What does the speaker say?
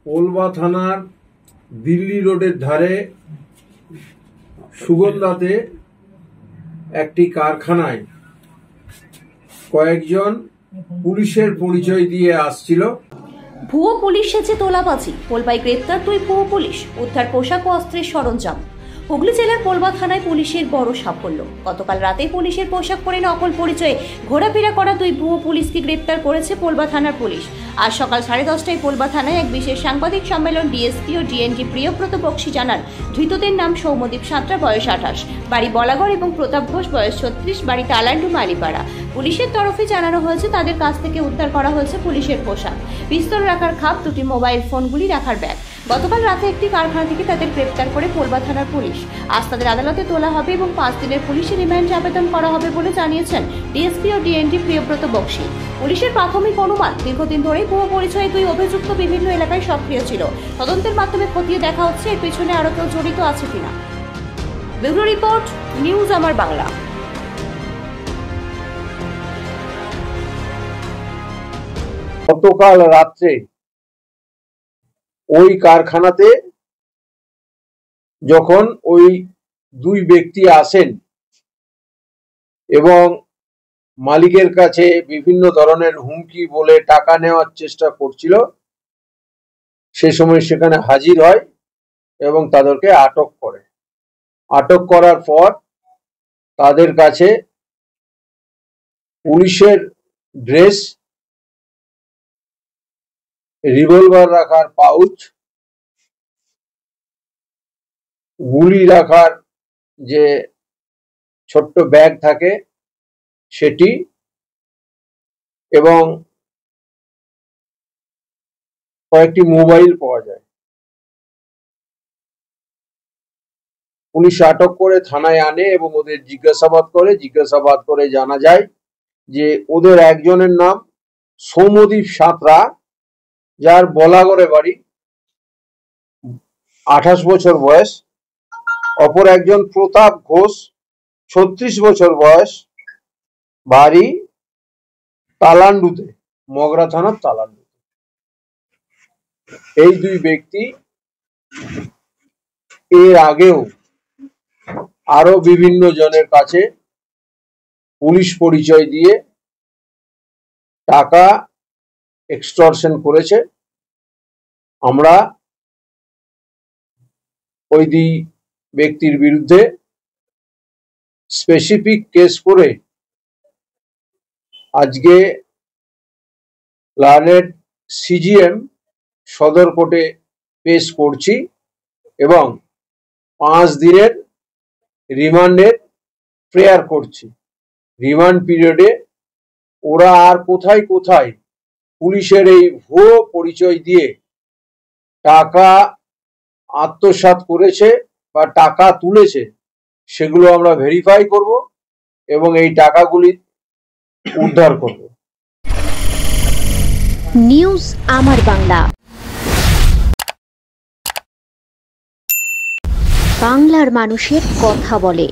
পোলবা থানার দিল্লি রোডের ধারে সুগন্ধাতে একটি কারখানায় কয়েকজন পুলিশের পরিচয় দিয়ে আসছিল। ভুয়ো পুলিশ সেজে তোলাবাজি, পোলবায় গ্রেপ্তার 2 ভুয়ো পুলিশ, উদ্ধার পোশাক ও অস্ত্রের সরঞ্জাম। হুগলি জেলার পোলবা থানায় পুলিশের বড় সাফল্য। গতকাল রাতে পুলিশের পোশাক পরে নকল পরিচয়ে ঘোরাফেরা করা 2 ভুয়ো পুলিশকে গ্রেপ্তার করেছে পোলবা থানার পুলিশ। আজ সকাল 10:30টায় পোলবা থানায় এক বিশেষ সাংবাদিক সম্মেলন ডিএসপি ও ডিএনজি প্রিয়ব্রত বক্সি জানান, ধৃতদের নাম সৌম্যদীপ সাঁতরা, বয়স 28, বাড়ি বলাগড়, এবং প্রতাপ ঘোষ, বয়স 36, বাড়ি তালান্ডু মালিপাড়া। পুলিশের তরফে জানানো হয়েছে তাদের কাছ থেকে উদ্ধার করা হয়েছে পুলিশের পোশাক, পিস্তল রাখার খাপ, 2টি মোবাইল ফোনগুলি রাখার ব্যাগ। গতকাল রাতে একটি কারখানা থেকে তাদের গ্রেপ্তার করে পোলবা থানার পুলিশ। আজ তাদের আদালতে তোলা হবে এবং 5 দিনের পুলিশি রিমান্ডে আবেদন করা হবে বলে জানিয়েছেন ডিএসপি ও ডিএনডি প্রিয়ব্রত বক্সি। পুলিশের প্রাথমিক অনুমান, দীর্ঘদিন ধরেই ভুয়ো পরিচয়ে 2 অভিযুক্ত বিভিন্ন এলাকায় সক্রিয় ছিল। তদন্তের মাধ্যমে খতিয়ে দেখা হচ্ছে এর পেছনে আরও কেউ জড়িত আছে কিনা। ব্যুরো রিপোর্ট, নিউজ আমার বাংলা। গতকাল রাত্রে ওই কারখানাতে যখন ওই 2 ব্যক্তি আসেন এবং মালিকের কাছে বিভিন্ন ধরনের হুমকি বলে টাকা নেওয়ার চেষ্টা করছিল, সে সময় সেখানে হাজির হয় এবং তাদেরকে আটক করে। আটক করার পর তাদের কাছে পুলিশের ড্রেস, রিভলভার রাখার পাউচ, গুলি রাখার যে ছোট্ট ব্যাগ থাকে সেটি, এবং কয়েকটি মোবাইল পাওয়া যায়। পুলিশ আটক করে থানায় আনে এবং ওদের জিজ্ঞাসাবাদ করে জানা যায় যে ওদের একজনের নাম সৌম্যদীপ সাঁতরা, যার বলাগড়ে বাড়ি, 28 বছর বয়স। অপর একজন প্রতাপ ঘোষ, 36 বছর বয়স, বাড়ি তালান্ডুতে, মগরা থানার তালান্ডু। এই 2 ব্যক্তি এর আগেও আরো বিভিন্ন জনের কাছে পুলিশ পরিচয় দিয়ে টাকা এক্সটর্শন করেছে। আমরা ওই 2 ব্যক্তির বিরুদ্ধে স্পেসিফিক কেস করে আজকে লার্নেড সিজিএম সদর কোর্টে পেশ করছি এবং 5 দিনের রিমান্ডের প্রেয়ার করছি। রিমান্ড পিরিয়ডে ওরা আর কোথায় কোথায় পুলিশের এই ভুয়ো পরিচয় দিয়ে টাকা আত্মসাৎ করেছে বা টাকা তুলেছে সেগুলো আমরা ভেরিফাই করব এবং এই টাকাগুলি উদ্ধার করব। নিউজ আমার বাংলা, বাংলার মানুষের কথা বলে।